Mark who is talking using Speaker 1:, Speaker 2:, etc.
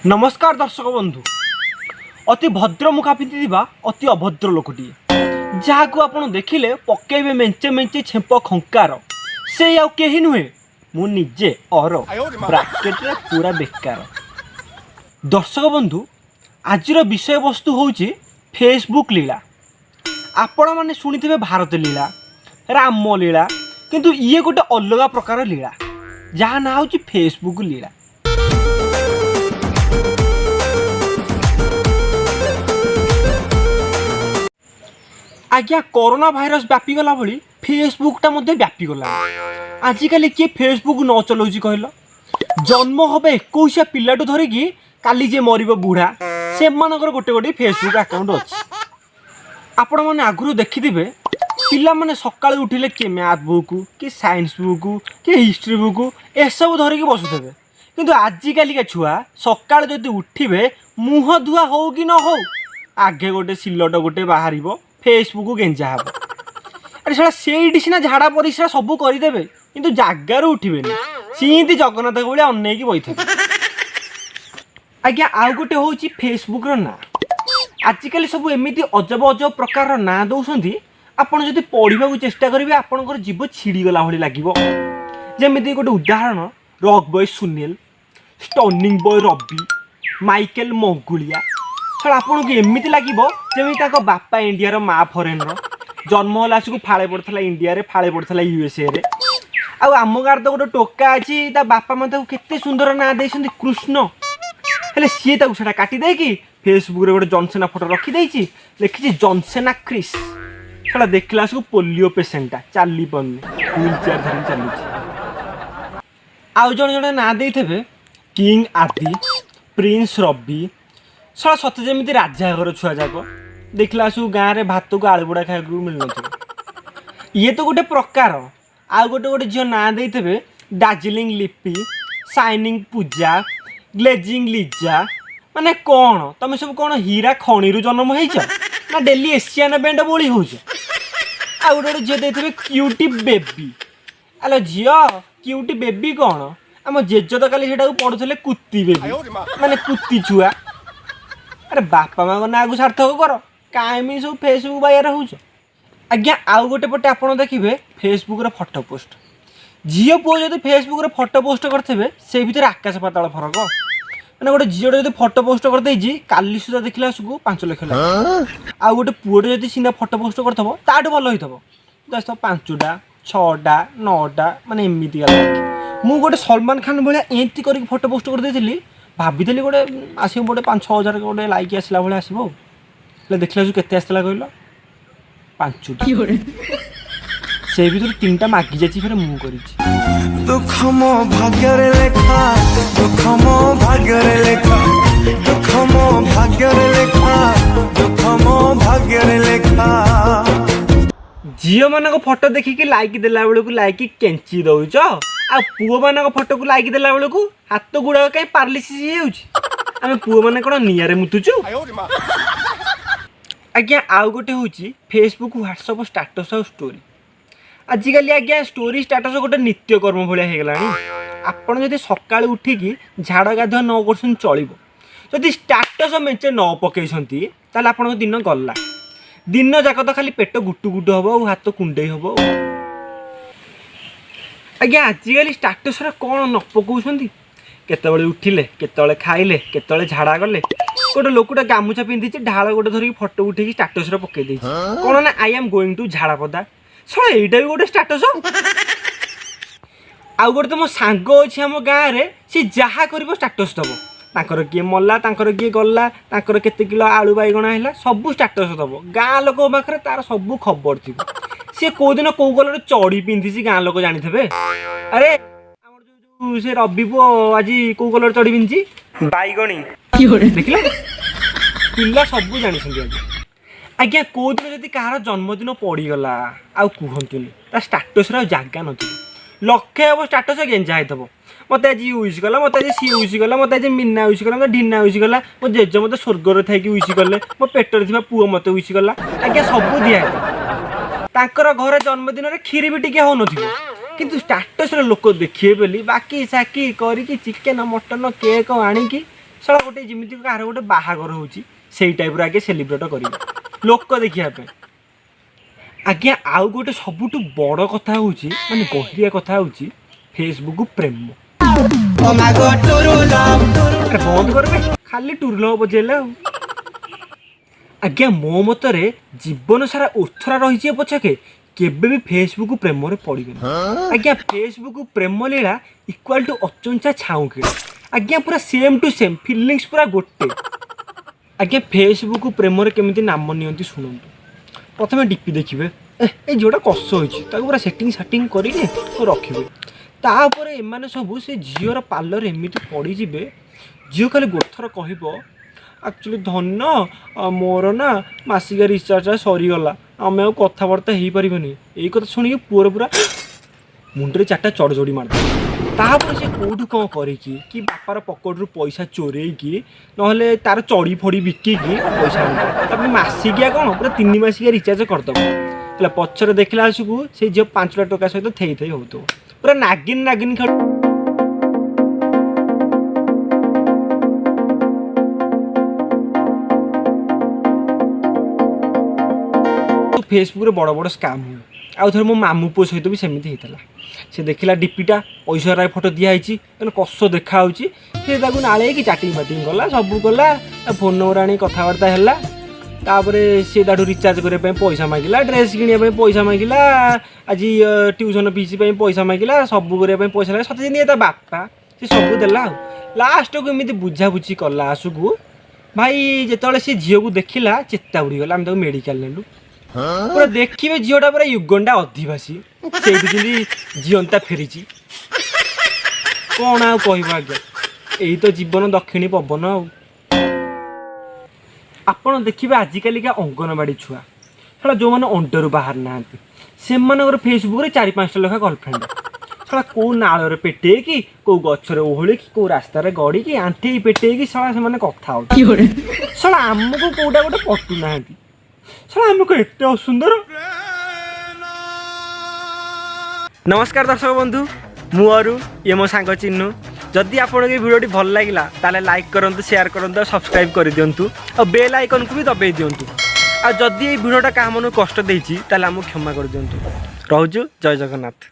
Speaker 1: नमस्कार दर्शक बंधु अति भद्र मुखा पिंधिबा अति अभद्र लोकटी जहाँ आपण देखिले पकेबे मेंचे मेंचे छेप खंकार से आउ केही नुहे मु निजे और ब्रैकेट रे पूरा बेकार। दर्शक बंधु आजिर विषय वस्तु होउची फेसबुक लीला। आपण माने सुनिथिबे भारत लीला, राम लीला, किंतु ये गोटे अलग प्रकार लीला जहाँ ना होउची फेसबुक लीला। आज्ञा कोरोना भाइरस व्यापीगला भली फेसबुकटा मध्य व्यापीगला। आजिकल किए फेसबुक न चलाउची कहल? जन्म हे 21 पिलाटू धरिकी काली जे मरिब बुढ़ा से मानकर गोटे गोटे फेसबुक अकाउंट अच्छी। आपण मैंने आगुरी देखिथे पिला माने सकाळे उठिले किए मैथ बुक कि साइंस बुक कि हिस्ट्री बुक एसबू धरिकी बसुथे, किंतु आजिकलिका छुआ सकाळे जदि उठिबे मुह धुआ हो कि न हो आगे गोटे सिलट गोटे बाहर फेसबुक गेंजा हे। अरे साला से सीना झाड़ा परिश्रा सब करदेवे किंतु जगार उठे सीधी जगन्नाथ भाई अनेक बैठे। आज्ञा आउ गोटे हूँ फेसबुक ना आजिकल सब एमती अजब अजब प्रकार ना दौरान आपड़ जब पढ़ा चेष्टा करेंगे आपंकर जीव छिड़गला भाई लगे। जमी गोटे उदाहरण rock boy Sunil, stunning boy Ravi, Michael Mangulia छड़ा आपन को एमती लगे जमी बापा इंडिया माँ फरेन जन्म होला फाड़े पड़ता इंडिया रे फाड़े पड़ता यूएसए रे। आम गाँव तो गोटे टोका अच्छी बापा माँ केते सुंदर ना दे कृष्ण हेले सी से काटी देकी फेसबुक रे गोटे जनसेना फोटो रखी लिखी जनसेना क्रिस। छड़ा देखला पोलियो पेसेंटा चली पानी व्हील चेयर धरी चलुची। आउ जड़े जड़े ना देथे किंग आदि, प्रिंस रवि सला सत जमी राजा घर छुआ जाक देखला गाँव में भात को आलू बुड़ा खाया मिल न। ये तो गोटे प्रकार। आउ गोटे गोटे झील ना देथे दार्जिलिंग लिपि, शाइनिंग पूजा, ग्लेजिंग लिजा। माने कौन तुम सब कौन हीरा खणी जन्म हो ना डेली एशियन बैंड बोली हो। आ गोटे गोटे झील देते क्यूटी बेबी। आलो झील क्यूटी बेबी कौन आम जेज तो काली पढ़ुले कुत्ती बेबी माने कुत्ती छुआ। अरे बापा माँ ना आगु सार्थक कर कहीं सब फेसबुक बाहर हो। आज्ञा आउ गोटे पटे आप देखिए फेसबुक रे फोटो पोस्ट झील पुओ जो फेसबुक रे फोटो पोस्ट करते से भितर आकाश पाताल फरक। मैंने गोटे झील जो फोटो पोस्ट करदे काली सुधा देखला 5 लाख लगे। आउ गोटे पुओटे जो सीना फोटो पोस्ट करथबो ताठू भल होइथबो दस 5टा 6टा 9टा माने एमती मु गोटे सलमान खान भाया एंती करके फोटो पोस्ट करदे भाभी गोटे आस गोटे 5-6 हजार गोटे लाइक आसला भाई आसो देखला केते आसला कहल 5टा से भर 3टा मागी जाची फिर मु करी
Speaker 2: दुख मो भाग्य रे लेखा दुख मो भाग्य रे लेखा दुख मो भाग्य रे लेखा दुख मो भाग्य रे लेखा।
Speaker 1: झील मान फोटो देखिकी लाइक देला बेलू लाइक केंची दौच आ पुओ मान फोटो को लाइक देला बेलू हाथ गुड़ा कहीं पारालिसिस आम पुओ मैंने कौन निआरे मुतुचु। आज्ञा आउ गोटे हूँ फेसबुक व्हाट्सअप स्टाटस और स्टोरी। आजिकल आज्ञा स्टोरी स्टाटस गोटे नित्यकर्म भाया होगला। आपड़ जब सका उठिकी झाड़ गाधुआ न कर चलो जदि स्टाटस मेचे न पकई ताल आप दिन गला दिन जाक तो खाली पेट गुटु गुटु हम और हाथ कुंडे हम। आज्ञा आजिकल स्टाटस कौन न पकाउछंती केतबेले उठिले केतबेले खाइले केतबेले झाड़ा गले गोटे लोकटा गामुछा पिंधि ढाल गोटे धरिक फोटो उठेकी स्टाटस पकई देछि कौन ना आई एम गोइंग टू झाड़ा पदा सर यहीटा भी गोटे स्टाटस। आउ गोटे तो मो सांग अच्छी आम गाँव में सी जहाँ कर स्टाटस दब तांकर किए मल्ला तांकर किए गला तांकर केते किलो आलू बैगण है सब स्टाटस दब गाँ लोक पाखे तार सब खबर थी सी कौ दिन कौ कलर चढ़ी पिंधि गाँ लोक जानी थे। अरे आम से रवि पुओ आज कौ कलर चढ़ी पिंधि बैगणी देखिल पिला सब जानी। आज्ञा कौ दिन जब कहार जन्मदिन पड़गला आउ कहतुनि स्टाटस जगह नी लक्षे हम स्टाटस गेंजा होता मत आज यूज कला मत आज सी यूज कला मत आज मीना यूज कला मत ढीना यूज कला मो जेज मत स्वर्गर थी यूज कले मो पेटर थी पुओ मत यूज कला। आज्ञा सब दिखाई घर जन्मदिन में क्षीरी भी टी हो किंतु स्टाटस लोक देखिए बोली बाकी साकी करिकी चिकेन मटन केक आनिकी साला गोटे जमी कार गोटे बाहागर होची सेई टाइप आगे सेलिब्रेट करेंगे लोक देखा आज्ञा आउ गोटे सबुठ बड़ कथा होची माने गहिरिया कथा होची फेसबुक प्रेम बंद करबे खाली टुरल बजेला आज्ञा मो मतरे जीवन सारा ओथरा रही पछके केबे भी फेसबुक प्रेम रे पड़िबे आज्ञा फेसबुक प्रेम लीला इक्वल टू अचंचा छाउकिड़ा आज्ञा पूरा सेम टू सेम फीलिंग्स पूरा गोटे आज्ञा फेसबुक प्रेम रे केमिति नाम नियंती सुनंतु प्रथमे डीपी देखिए ए जोटा कष होइछि ताको पूरा सेटिंग करिके रखिबे तापर एमाने सब से झीवर पार्लर एमिति पड़ी जिबे झील खाली गोथर कहब एक्चुअली धन्य मोर ना मासिक रिचार्ज सरीगला आम आ कथबार्ता हो पारबनी यही कथा शुणी पुअर पूरा मुंडे 4टा चढ़जोड़ी मारद तापर से कौटू कौन कि बापार पकेट रू पैसा चोरेकी ना तार चढ़ी फड़ी बिकिकी पैसा आने मसिकिया कौन पूरा 3 मासिकिया रिचार्ज करदे पचर देखला आसकू से झील 5 लाख टका सहित थई थई हो पूरा नागिन नागिन खेल फेसबुक रे बड़ बड़ स्काम हुए आउ थे मो मामू पुओ सहित भी सेमती होता से देखला डीपीटा पैसा फोटो दिखाई कष देखा से नाड़े कि चाटिंग फाटिंग कला सब कला फोन नंबर आनी कथबार्ता है तापर सी रिचार्ज करने पैसा मांगला ड्रेस किणा पैसा मांगला आज ट्यूशन फीस पैसा मांगला सब करने पैसा लगे सत दिन बापा से सब देला लास्ट को एमती बुझाबुझी कला आसकू भाई जिते सी झील को देखला चेता उड़ीगला आम मेडिकल नेलु पूरा देखिए झीलटा पूरा युगंडा अधिवासी से जीवंता फेरी कौन आ कह आज्ञा यही तो जीवन दक्षिणी पवन आपण देखिए आजिकालिका अंगनवाड़ी छुआ साला जो मैंने अंडर बाहर ना से फेसबुक रे 4-5 लेखा गर्लफ्रेंड साला कौ नाल पेटे कि कौ गचर ओहली कि कौ रास्तार गड़ी कि आंठी पेटे कि साला से कथा हो साला आमको कौटा गोटे पटु ना साला आमको एत असुंदर। नमस्कार दर्शक बंधु मुआरु ये मो सांग चिन्नु जदि आपको ये वीडियोटी भल लगिला ताले लाइक करंतु शेयर करंतु सब्सक्राइब कर दियंतु और बेल आइकन को भी दबाई दियंतु आ जदि ये वीडियोटा का मन कष्ट देछि ताले हमको क्षमा कर दियंतु। रहूछु जय जगन्नाथ।